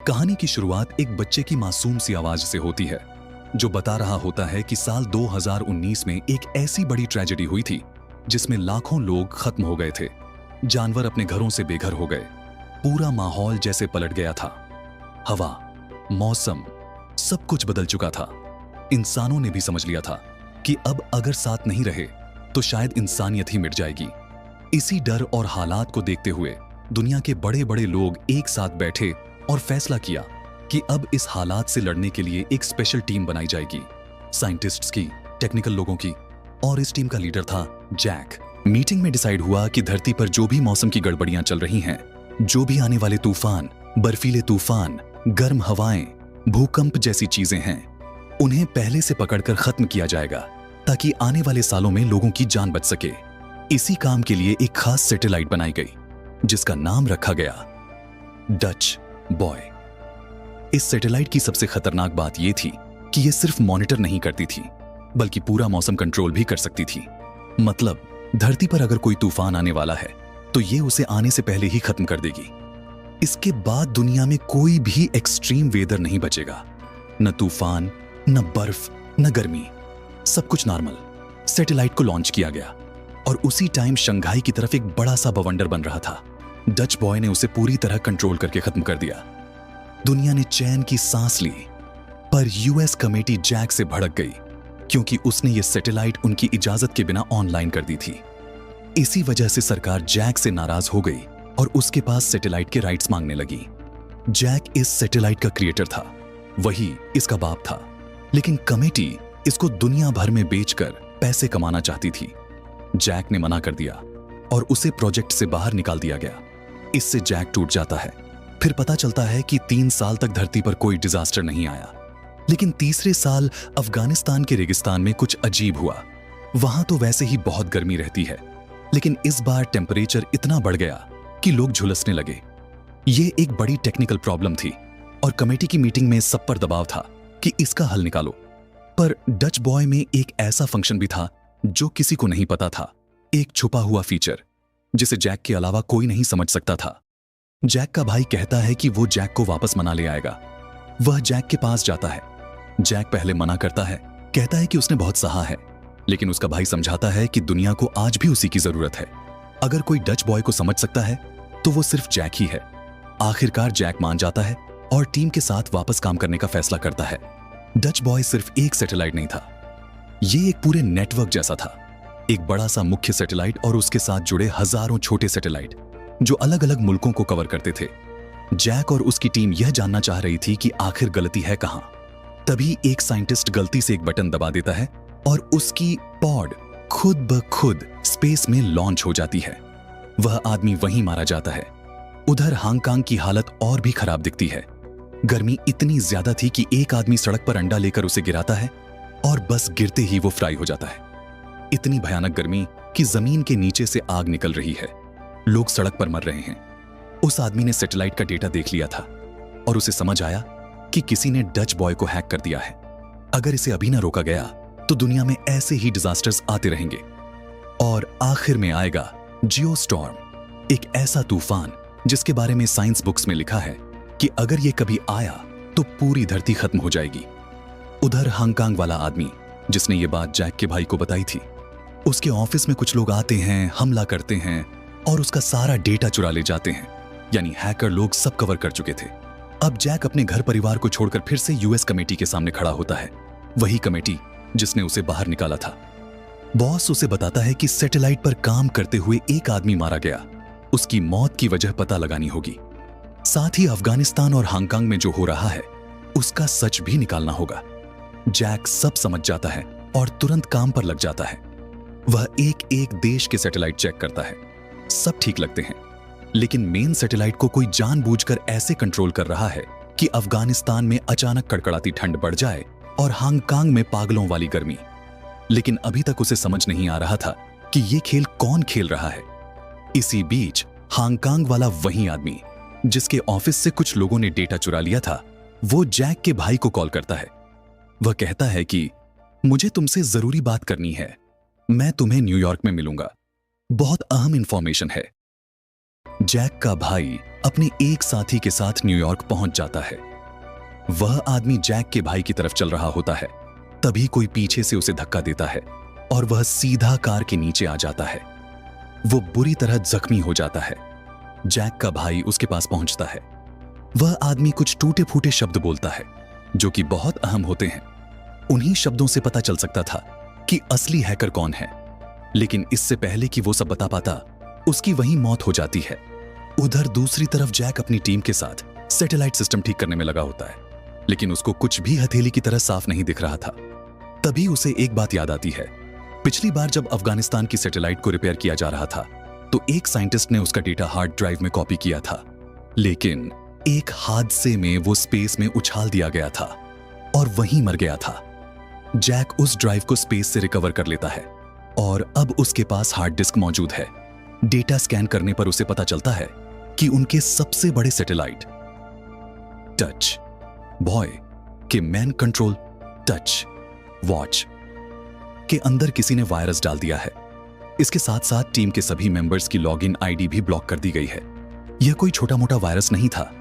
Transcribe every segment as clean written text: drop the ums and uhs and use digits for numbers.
कहानी की शुरुआत एक बच्चे की मासूम सी आवाज से होती है जो बता रहा होता है कि साल 2019 में एक ऐसी बड़ी ट्रेजेडी हुई थी जिसमें लाखों लोग खत्म हो गए थे। जानवर अपने घरों से बेघर हो गए, पूरा माहौल जैसे पलट गया था। हवा, मौसम, सब कुछ बदल चुका था। इंसानों ने भी समझ लिया था कि अब अगर साथ नहीं रहे तो शायद इंसानियत ही मिट जाएगी। इसी डर और हालात को देखते हुए दुनिया के बड़े बड़े लोग एक साथ बैठे और फैसला किया कि अब इस हालात से लड़ने के लिए एक स्पेशल टीम बनाई जाएगी, साइंटिस्ट्स की, टेक्निकल लोगों की। और इस टीम का लीडर था जैक। मीटिंग में डिसाइड हुआ कि धरती पर जो भी मौसम की गड़बड़ियां चल रही हैं, जो भी आने वाले तूफान, बर्फीले तूफान, गर्म हवाएं, भूकंप जैसी चीजें हैं, उन्हें पहले से पकड़कर खत्म किया जाएगा ताकि आने वाले सालों में लोगों की जान बच सके। इसी काम के लिए एक खास सैटेलाइट बनाई गई जिसका नाम रखा गया डच बॉय। इस सैटेलाइट की सबसे खतरनाक बात यह थी कि यह सिर्फ मॉनिटर नहीं करती थी बल्कि पूरा मौसम कंट्रोल भी कर सकती थी। मतलब धरती पर अगर कोई तूफान आने वाला है तो यह उसे आने से पहले ही खत्म कर देगी। इसके बाद दुनिया में कोई भी एक्सट्रीम वेदर नहीं बचेगा, न तूफान, न बर्फ, न गर्मी, सब कुछ नॉर्मल। सैटेलाइट को लॉन्च किया गया और उसी टाइम शंघाई की तरफ एक बड़ा सा बवंडर बन रहा था। डच बॉय ने उसे पूरी तरह कंट्रोल करके खत्म कर दिया। दुनिया ने चैन की सांस ली, पर यूएस कमेटी जैक से भड़क गई क्योंकि उसने ये सैटेलाइट उनकी इजाजत के बिना ऑनलाइन कर दी थी। इसी वजह से सरकार जैक से नाराज हो गई और उसके पास सैटेलाइट के राइट्स मांगने लगी। जैक इस सैटेलाइट का क्रिएटर था, वही इसका बाप था, लेकिन कमेटी इसको दुनिया भर में बेचकर पैसे कमाना चाहती थी। जैक ने मना कर दिया और उसे प्रोजेक्ट से बाहर निकाल दिया गया। इससे जैक टूट जाता है। फिर पता चलता है कि 3 साल तक धरती पर कोई डिजास्टर नहीं आया, लेकिन तीसरे साल अफगानिस्तान के रेगिस्तान में कुछ अजीब हुआ। वहां तो वैसे ही बहुत गर्मी रहती है, लेकिन इस बार टेम्परेचर इतना बढ़ गया कि लोग झुलसने लगे। ये एक बड़ी टेक्निकल प्रॉब्लम थी और कमेटी की मीटिंग में सब पर दबाव था कि इसका हल निकालो। पर डच बॉय में एक ऐसा फंक्शन भी था जो किसी को नहीं पता था, एक छुपा हुआ फीचर जिसे जैक के अलावा कोई नहीं समझ सकता था। जैक का भाई कहता है कि वो जैक को वापस मना ले आएगा। वह जैक के पास जाता है। जैक पहले मना करता है, कहता है कि उसने बहुत सहा है, लेकिन उसका भाई समझाता है कि दुनिया को आज भी उसी की जरूरत है। अगर कोई डच बॉय को समझ सकता है तो वो सिर्फ जैक ही है। आखिरकार जैक मान जाता है और टीम के साथ वापस काम करने का फैसला करता है। डच बॉय सिर्फ एक सैटेलाइट नहीं था, ये एक पूरे नेटवर्क जैसा था। एक बड़ा सा मुख्य सैटेलाइट और उसके साथ जुड़े हजारों छोटे सैटेलाइट जो अलग अलग मुल्कों को कवर करते थे। जैक और उसकी टीम यह जानना चाह रही थी कि आखिर गलती है कहां। तभी एक साइंटिस्ट गलती से एक बटन दबा देता है और उसकी पॉड खुद ब खुद स्पेस में लॉन्च हो जाती है। वह आदमी वहीं मारा जाता है। उधर हांगकांग की हालत और भी खराब दिखती है। गर्मी इतनी ज्यादा थी कि एक आदमी सड़क पर अंडा लेकर उसे गिराता है और बस गिरते ही वो फ्राई हो जाता है। इतनी भयानक गर्मी कि जमीन के नीचे से आग निकल रही है, लोग सड़क पर मर रहे हैं। उस आदमी ने सैटेलाइट का डेटा देख लिया था और उसे समझ आया कि किसी ने डच बॉय को हैक कर दिया है। अगर इसे अभी ना रोका गया तो दुनिया में ऐसे ही डिजास्टर्स आते रहेंगे और आखिर में आएगा जियोस्टॉर्म, एक ऐसा तूफान जिसके बारे में साइंस बुक्स में लिखा है कि अगर ये कभी आया तो पूरी धरती खत्म हो जाएगी। उधर हांगकांग वाला आदमी जिसने ये बात जैक के भाई को बताई थी, उसके ऑफिस में कुछ लोग आते हैं, हमला करते हैं और उसका सारा डेटा चुरा ले जाते हैं। यानी हैकर लोग सब कवर कर चुके थे। अब जैक अपने घर परिवार को छोड़कर फिर से यूएस कमेटी के सामने खड़ा होता है, वही कमेटी जिसने उसे बाहर निकाला था। बॉस उसे बताता है कि सैटेलाइट पर काम करते हुए एक आदमी मारा गया, उसकी मौत की वजह पता लगानी होगी। साथ ही अफगानिस्तान और हांगकांग में जो हो रहा है उसका सच भी निकालना होगा। जैक सब समझ जाता है और तुरंत काम पर लग जाता है। वह एक एक देश के सैटेलाइट चेक करता है, सब ठीक लगते हैं, लेकिन मेन सैटेलाइट को कोई जानबूझकर ऐसे कंट्रोल कर रहा है कि अफगानिस्तान में अचानक कड़कड़ाती ठंड बढ़ जाए और हांगकांग में पागलों वाली गर्मी। लेकिन अभी तक उसे समझ नहीं आ रहा था कि ये खेल कौन खेल रहा है। इसी बीच हांगकांग वाला वही आदमी जिसके ऑफिस से कुछ लोगों ने डेटा चुरा लिया था, वो जैक के भाई को कॉल करता है। वह कहता है कि मुझे तुमसे जरूरी बात करनी है, मैं तुम्हें न्यूयॉर्क में मिलूंगा, बहुत अहम इंफॉर्मेशन है। जैक का भाई अपने एक साथी के साथ न्यूयॉर्क पहुंच जाता है। वह आदमी जैक के भाई की तरफ चल रहा होता है, तभी कोई पीछे से उसे धक्का देता है और वह सीधा कार के नीचे आ जाता है। वो बुरी तरह जख्मी हो जाता है। जैक का भाई उसके पास पहुंचता है। वह आदमी कुछ टूटे फूटे शब्द बोलता है जो कि बहुत अहम होते हैं। उन्हीं शब्दों से पता चल सकता था कि असली हैकर कौन है, लेकिन इससे पहले कि वो सब बता पाता, उसकी वहीं मौत हो जाती है। उधर दूसरी तरफ जैक अपनी टीम के साथ सैटेलाइट सिस्टम ठीक करने में लगा होता है, लेकिन उसको कुछ भी हथेली की तरह साफ नहीं दिख रहा था। तभी उसे एक बात याद आती है। पिछली बार जब अफगानिस्तान की सैटेलाइट को रिपेयर किया जा रहा था, तो एक साइंटिस्ट ने उसका डेटा हार्ड ड्राइव में कॉपी किया था, लेकिन एक हादसे में वो स्पेस में उछाल दिया गया था और वहीं मर गया था। जैक उस ड्राइव को स्पेस से रिकवर कर लेता है और अब उसके पास हार्ड डिस्क मौजूद है। डेटा स्कैन करने पर उसे पता चलता है कि उनके सबसे बड़े सैटेलाइट टच बॉय के मैन कंट्रोल टच वॉच के अंदर किसी ने वायरस डाल दिया है। इसके साथ साथ टीम के सभी मेंबर्स की लॉगिन आईडी भी ब्लॉक कर दी गई है। यह कोई छोटा मोटा वायरस नहीं था।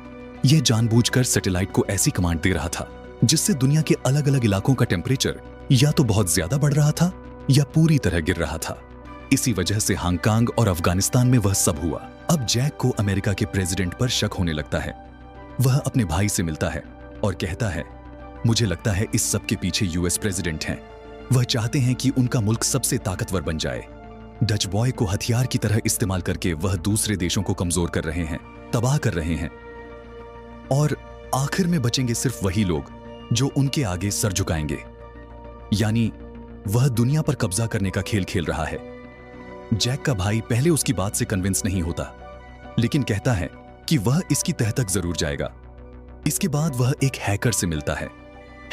यह जानबूझकर सैटेलाइट को ऐसी कमांड दे रहा था जिससे दुनिया के अलग अलग इलाकों का टेम्परेचर या तो बहुत ज्यादा बढ़ रहा था या पूरी तरह गिर रहा था। इसी वजह से हांगकांग और अफगानिस्तान में वह सब हुआ। अब जैक को अमेरिका के प्रेसिडेंट पर शक होने लगता है। वह अपने भाई से मिलता है और कहता है, मुझे लगता है इस सब के पीछे यूएस प्रेसिडेंट हैं। वह चाहते हैं कि उनका मुल्क सबसे ताकतवर बन जाए। डच बॉय को हथियार की तरह इस्तेमाल करके वह दूसरे देशों को कमजोर कर रहे हैं, तबाह कर रहे हैं, और आखिर में बचेंगे सिर्फ वही लोग जो उनके आगे सर झुकाएंगे। यानी वह दुनिया पर कब्जा करने का खेल खेल रहा है। जैक का भाई पहले उसकी बात से कन्विंस नहीं होता, लेकिन कहता है कि वह इसकी तह तक जरूर जाएगा। इसके बाद वह एक हैकर से मिलता है।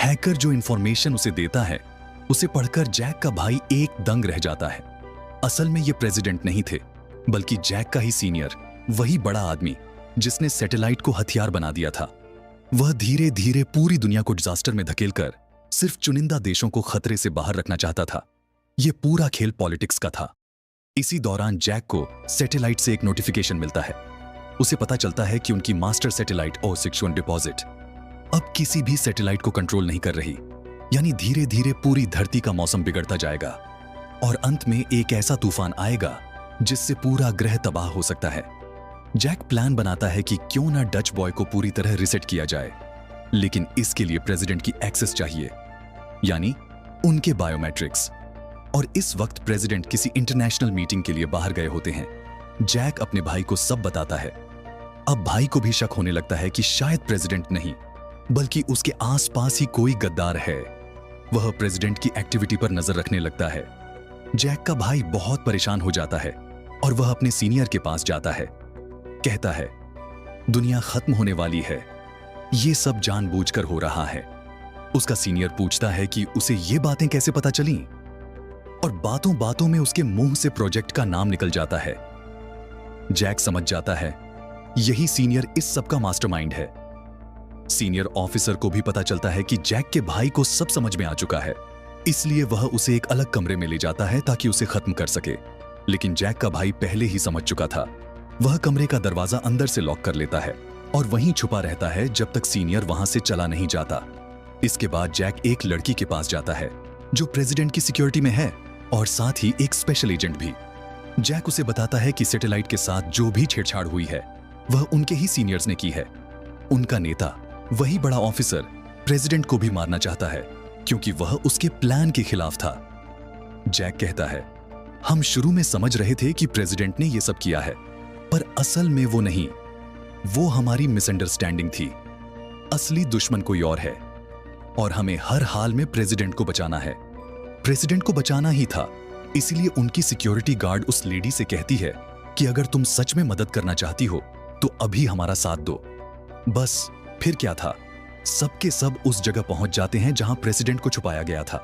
हैकर जो इंफॉर्मेशन उसे देता है, उसे पढ़कर जैक का भाई एक दंग रह जाता है। असल में ये प्रेसिडेंट नहीं थे, बल्कि जैक का ही सीनियर, वही बड़ा आदमी जिसने सैटेलाइट को हथियार बना दिया था। वह धीरे धीरे पूरी दुनिया को डिजास्टर में धकेलकर सिर्फ चुनिंदा देशों को खतरे से बाहर रखना चाहता था। यह पूरा खेल पॉलिटिक्स का था। इसी दौरान जैक को सैटेलाइट से एक नोटिफिकेशन मिलता है। उसे पता चलता है कि उनकी मास्टर सैटेलाइट O61 डिपॉजिट अब किसी भी सैटेलाइट को कंट्रोल नहीं कर रही। यानी धीरे धीरे पूरी धरती का मौसम बिगड़ता जाएगा और अंत में एक ऐसा तूफान आएगा जिससे पूरा ग्रह तबाह हो सकता है। जैक प्लान बनाता है कि क्यों ना डच बॉय को पूरी तरह रिसेट किया जाए, लेकिन इसके लिए प्रेसिडेंट की एक्सेस चाहिए, यानी उनके बायोमेट्रिक्स। और इस वक्त प्रेसिडेंट किसी इंटरनेशनल मीटिंग के लिए बाहर गए होते हैं। जैक अपने भाई को सब बताता है। अब भाई को भी शक होने लगता है कि शायद प्रेसिडेंट नहीं, बल्कि उसके आसपास ही कोई गद्दार है। वह प्रेसिडेंट की एक्टिविटी पर नजर रखने लगता है। जैक का भाई बहुत परेशान हो जाता है और वह अपने सीनियर के पास जाता है। कहता है, दुनिया खत्म होने वाली है, ये सब जानबूझकर हो रहा है। उसका सीनियर पूछता है कि उसे ये बातें कैसे पता चली, और बातों बातों में उसके मुंह से प्रोजेक्ट का नाम निकल जाता है। जैक समझ जाता है यही सीनियर इस सब का मास्टरमाइंड है। सीनियर ऑफिसर को भी पता चलता है कि जैक के भाई को सब समझ में आ चुका है, इसलिए वह उसे एक अलग कमरे में ले जाता है ताकि उसे खत्म कर सके। लेकिन जैक का भाई पहले ही समझ चुका था। वह कमरे का दरवाजा अंदर से लॉक कर लेता है और वहीं छुपा रहता है जब तक सीनियर वहां से चला नहीं जाता। इसके बाद जैक एक लड़की के पास जाता है जो प्रेसिडेंट की सिक्योरिटी में है और साथ ही एक स्पेशल एजेंट भी। जैक उसे बताता है कि सैटेलाइट के साथ जो भी छेड़छाड़ हुई है वह उनके ही सीनियर्स ने की है। उनका नेता, वही बड़ा ऑफिसर, प्रेसिडेंट को भी मारना चाहता है क्योंकि वह उसके प्लान के खिलाफ था। जैक कहता है, हम शुरू में समझ रहे थे कि प्रेसिडेंट ने यह सब किया है, पर असल में वो नहीं, वो हमारी मिसअंडरस्टैंडिंग थी। असली दुश्मन कोई और है और हमें हर हाल में प्रेसिडेंट को बचाना है। प्रेसिडेंट को बचाना ही था, इसलिए उनकी सिक्योरिटी गार्ड उस लेडी से कहती है कि अगर तुम सच में मदद करना चाहती हो तो अभी हमारा साथ दो। बस फिर क्या था, सबके सब उस जगह पहुंच जाते हैं जहां प्रेसिडेंट को छुपाया गया था।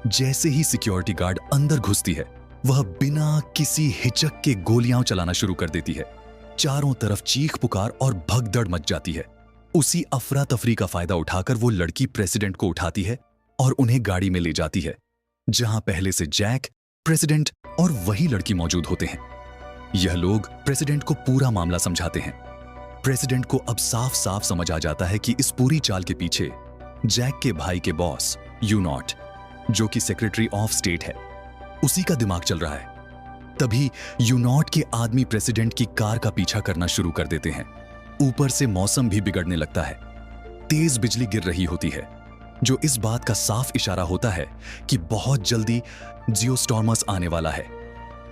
जैसे ही सिक्योरिटी गार्ड अंदर घुसती है, वह बिना किसी हिचक के गोलियां चलाना शुरू कर देती है। चारों तरफ चीख पुकार और भगदड़ मच जाती है। उसी अफरा तफरी का फायदा उठाकर वो लड़की प्रेसिडेंट को उठाती है और उन्हें गाड़ी में ले जाती है, जहां पहले से जैक, प्रेसिडेंट और वही लड़की मौजूद होते हैं। यह लोग प्रेसिडेंट को पूरा मामला समझाते हैं। प्रेसिडेंट को अब साफ साफ समझ आ जाता है कि इस पूरी चाल के पीछे जैक के भाई के बॉस यूनॉट, जो कि सेक्रेटरी ऑफ स्टेट है, उसी का दिमाग चल रहा है। तभी यूनॉट के आदमी प्रेसिडेंट की कार का पीछा करना शुरू कर देते हैं। ऊपर से मौसम भी बिगड़ने लगता है। तेज बिजली गिर रही होती है, जो इस बात का साफ इशारा होता है कि बहुत जल्दी जियोस्टॉर्मस आने वाला है।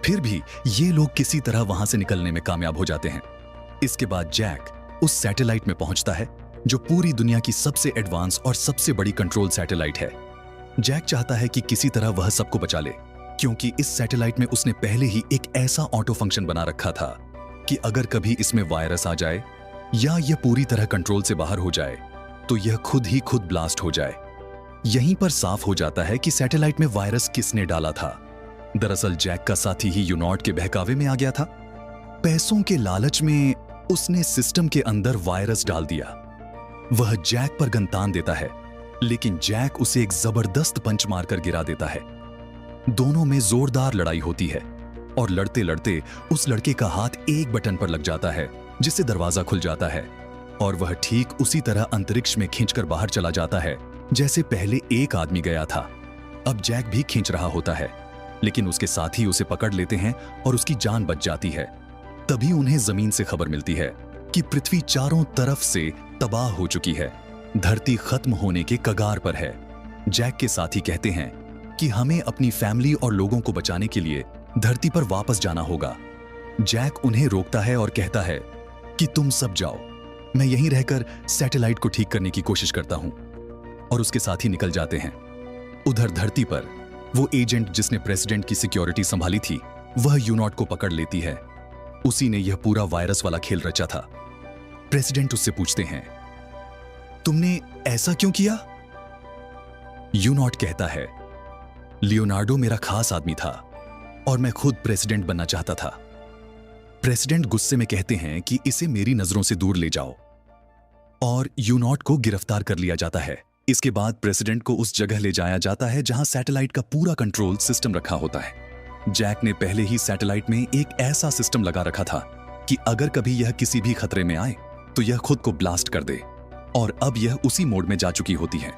फिर भी ये लोग किसी तरह वहां से निकलने में कामयाब हो जाते हैं। इसके बाद जैक उस सैटेलाइट में पहुंचता है जो पूरी दुनिया की सबसे एडवांस और सबसे बड़ी कंट्रोल सैटेलाइट है। जैक चाहता है कि किसी तरह वह सबको बचा ले, क्योंकि इस सैटेलाइट में उसने पहले ही एक ऐसा ऑटो फंक्शन बना रखा था कि अगर कभी इसमें वायरस आ जाए या यह पूरी तरह कंट्रोल से बाहर हो जाए तो यह खुद ही खुद ब्लास्ट हो जाए। यहीं पर साफ हो जाता है कि सैटेलाइट में वायरस किसने डाला था। दरअसल जैक का साथी ही यूनॉट के बहकावे में आ गया था। पैसों के लालच में उसने सिस्टम के अंदर वायरस डाल दिया। वह जैक पर गन तान देता है, लेकिन जैक उसे एक जबरदस्त पंच मारकर गिरा देता है। दोनों में जोरदार लड़ाई होती है और लड़ते लड़ते उस लड़के का हाथ एक बटन पर लग जाता है, जिससे दरवाजा खुल जाता है और वह ठीक उसी तरह अंतरिक्ष में खींचकर बाहर चला जाता है जैसे पहले एक आदमी गया था। अब जैक भी खींच रहा होता है, लेकिन उसके साथी उसे पकड़ लेते हैं और उसकी जान बच जाती है। तभी उन्हें जमीन से खबर मिलती है कि पृथ्वी चारों तरफ से तबाह हो चुकी है, धरती खत्म होने के कगार पर है। जैक के साथी कहते हैं कि हमें अपनी फैमिली और लोगों को बचाने के लिए धरती पर वापस जाना होगा। जैक उन्हें रोकता है और कहता है कि तुम सब जाओ, मैं यहीं रहकर सैटेलाइट को ठीक करने की कोशिश करता हूं। और उसके साथी निकल जाते हैं। उधर धरती पर वो एजेंट जिसने प्रेसिडेंट की सिक्योरिटी संभाली थी, वह यूनॉट को पकड़ लेती है। उसी ने यह पूरा वायरस वाला खेल रचा था। प्रेसिडेंट उससे पूछते हैं, तुमने ऐसा क्यों किया? यूनॉट कहता है, लियोनार्डो मेरा खास आदमी था और मैं खुद प्रेसिडेंट बनना चाहता था। प्रेसिडेंट गुस्से में कहते हैं कि इसे मेरी नजरों से दूर ले जाओ और यूनॉट को गिरफ्तार कर लिया जाता है। इसके बाद प्रेसिडेंट को उस जगह ले जाया जाता है जहां सैटेलाइट का पूरा कंट्रोल सिस्टम रखा होता है। जैक ने पहले ही सैटेलाइट में एक ऐसा सिस्टम लगा रखा था कि अगर कभी यह किसी भी खतरे में आए तो यह खुद को ब्लास्ट कर दे, और अब यह उसी मोड में जा चुकी होती है।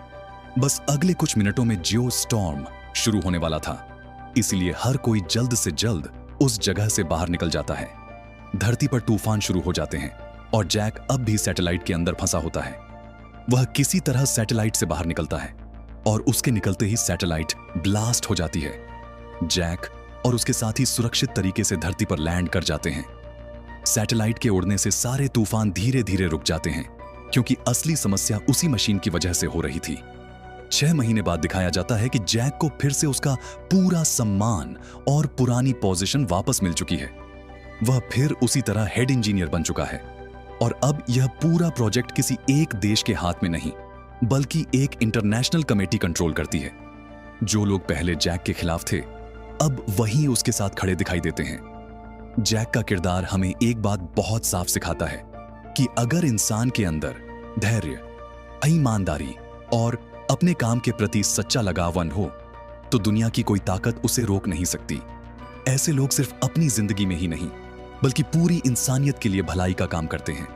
बस अगले कुछ मिनटों में जियो स्टॉर्म शुरू होने वाला था, इसलिए हर कोई जल्द से जल्द उस जगह से बाहर निकल जाता है। धरती पर तूफान शुरू हो जाते हैं और जैक अब भी सैटेलाइट के अंदर फंसा होता है। वह किसी तरह सैटेलाइट से बाहर निकलता है और उसके निकलते ही सैटेलाइट ब्लास्ट हो जाती है। जैक और उसके साथी सुरक्षित तरीके से धरती पर लैंड कर जाते हैं। सैटेलाइट के उड़ने से सारे तूफान धीरे धीरे रुक जाते हैं, क्योंकि असली समस्या उसी मशीन की वजह से हो रही थी। 6 महीने बाद दिखाया जाता है कि जैक को फिर से उसका पूरा सम्मान और पुरानी पोजीशन वापस मिल चुकी है। वह फिर उसी तरह हेड इंजीनियर बन चुका है और अब यह पूरा प्रोजेक्ट किसी एक देश के हाथ में नहीं, बल्कि एक इंटरनेशनल कमेटी कंट्रोल करती है। जो लोग पहले जैक के खिलाफ थे, अब वही उसके साथ खड़े दिखाई देते हैं। जैक का किरदार हमें एक बात बहुत साफ सिखाता है कि अगर इंसान के अंदर धैर्य, ईमानदारी और अपने काम के प्रति सच्चा लगावन हो, तो दुनिया की कोई ताकत उसे रोक नहीं सकती। ऐसे लोग सिर्फ अपनी जिंदगी में ही नहीं, बल्कि पूरी इंसानियत के लिए भलाई का काम करते हैं।